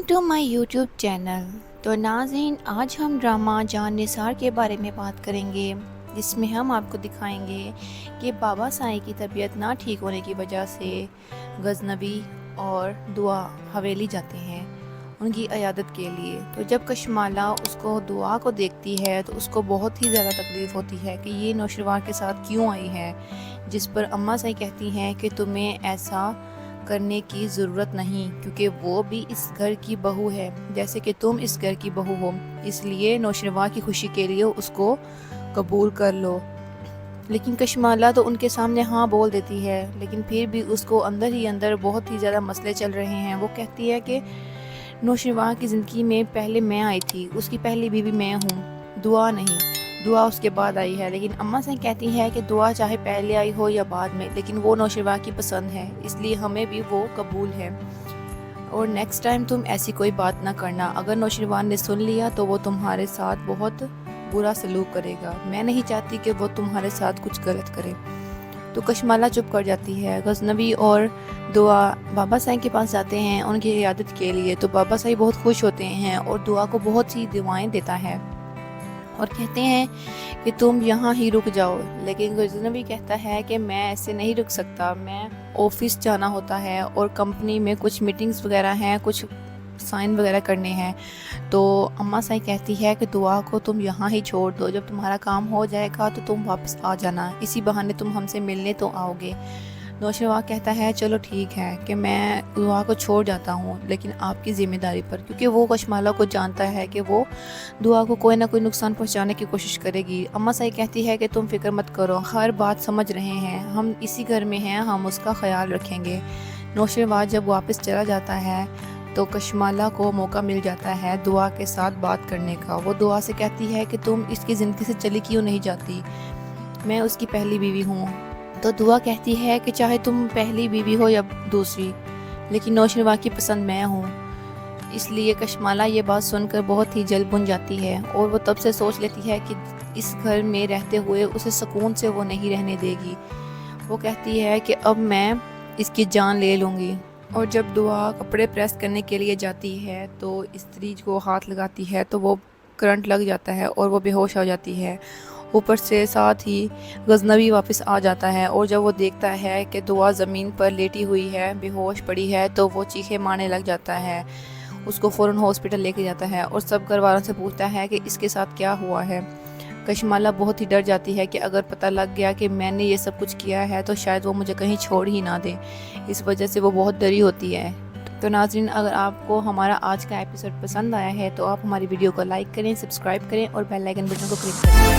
To my YouTube channel. तो नाज़रीन, आज हम ड्रामा जान निसार के बारे में बात करेंगे, जिसमें हम आपको दिखाएंगे कि बाबा साईं की तबीयत ना ठीक होने की वजह से गजनबी और दुआ हवेली जाते हैं उनकी अयादत के लिए। तो जब कशमाला उसको दुआ को देखती है तो उसको बहुत ही ज़्यादा तकलीफ़ होती है कि ये नौशरवार के साथ क्यों आई है, जिस पर अम्मा साईं कहती हैं कि तुम्हें ऐसा करने की ज़रूरत नहीं, क्योंकि वो भी इस घर की बहू है जैसे कि तुम इस घर की बहू हो, इसलिए नौशरवार की खुशी के लिए उसको कबूल कर लो। लेकिन कशमाला तो उनके सामने हाँ बोल देती है, लेकिन फिर भी उसको अंदर ही अंदर बहुत ही ज़्यादा मसले चल रहे हैं। वो कहती है कि नौशरवार की ज़िंदगी में पहले मैं आई थी, उसकी पहली बीवी मैं हूँ, दुआ नहीं। दुआ उसके बाद आई है, लेकिन अम्मा से कहती है कि दुआ चाहे पहले आई हो या बाद में, लेकिन वो नौशरवार की पसंद है, इसलिए हमें भी वो कबूल है। और नेक्स्ट टाइम तुम ऐसी कोई बात ना करना, अगर नौशरवार ने सुन लिया तो वो तुम्हारे साथ बहुत बुरा सलूक करेगा। मैं नहीं चाहती कि वो तुम्हारे साथ कुछ गलत करे। तो कशमाला चुप कर जाती है। गजनबी और दुआ बाबा साईं के पास जाते हैं उनकी इयादत के लिए। तो बाबा साईं बहुत खुश होते हैं और दुआ को बहुत सी दुआएं देता है और कहते हैं कि तुम यहाँ ही रुक जाओ। लेकिन गजनबी कहता है कि मैं ऐसे नहीं रुक सकता, मैं ऑफिस जाना होता है और कंपनी में कुछ मीटिंग्स वगैरह हैं, कुछ साइन वगैरह करने हैं। तो अम्मा साईं कहती है कि दुआ को तुम यहाँ ही छोड़ दो, जब तुम्हारा काम हो जाएगा तो तुम वापस आ जाना, इसी बहाने तुम हमसे मिलने तो आओगे। नौशरवार कहता है चलो ठीक है कि मैं दुआ को छोड़ जाता हूँ, लेकिन आपकी ज़िम्मेदारी पर, क्योंकि वो कशमाला को जानता है कि वो दुआ को कोई ना कोई नुकसान पहुँचाने की कोशिश करेगी। अम्मा साईं कहती है कि तुम फिक्र मत करो, हर बात समझ रहे हैं, हम इसी घर में हैं, हम उसका ख्याल रखेंगे। नौशरवार जब वापस चला जाता है तो कशमाला को मौका मिल जाता है दुआ के साथ बात करने का। वो दुआ से कहती है कि तुम इसकी ज़िंदगी से चली क्यों नहीं जाती, मैं उसकी पहली बीवी हूँ। तो दुआ कहती है कि चाहे तुम पहली बीवी हो या दूसरी, लेकिन नौशरवार की पसंद मैं हूँ। इसलिए कशमाला ये बात सुनकर बहुत ही जल बुन जाती है और वो तब से सोच लेती है कि इस घर में रहते हुए उसे सुकून से वो नहीं रहने देगी। वो कहती है कि अब मैं इसकी जान ले लूँगी। और जब दुआ कपड़े प्रेस करने के लिए जाती है तो स्त्री को हाथ लगाती है तो वो करंट लग जाता है और वो बेहोश हो जाती है। ऊपर से साथ ही गजनबी वापस आ जाता है और जब वो देखता है कि दुआ ज़मीन पर लेटी हुई है, बेहोश पड़ी है, तो वो चीखें मारने लग जाता है। उसको फ़ौरन हॉस्पिटल लेके जाता है और सब घर वालों से पूछता है कि इसके साथ क्या हुआ है। कशमाला बहुत ही डर जाती है कि अगर पता लग गया कि मैंने ये सब कुछ किया है तो शायद वो मुझे कहीं छोड़ ही ना दे। इस वजह से वो बहुत डरी होती है। तो नाज़रीन, अगर आपको हमारा आज का एपिसोड पसंद आया है तो आप हमारी वीडियो को लाइक करें, सब्सक्राइब करें और बेल आइकन बटन को क्लिक करें।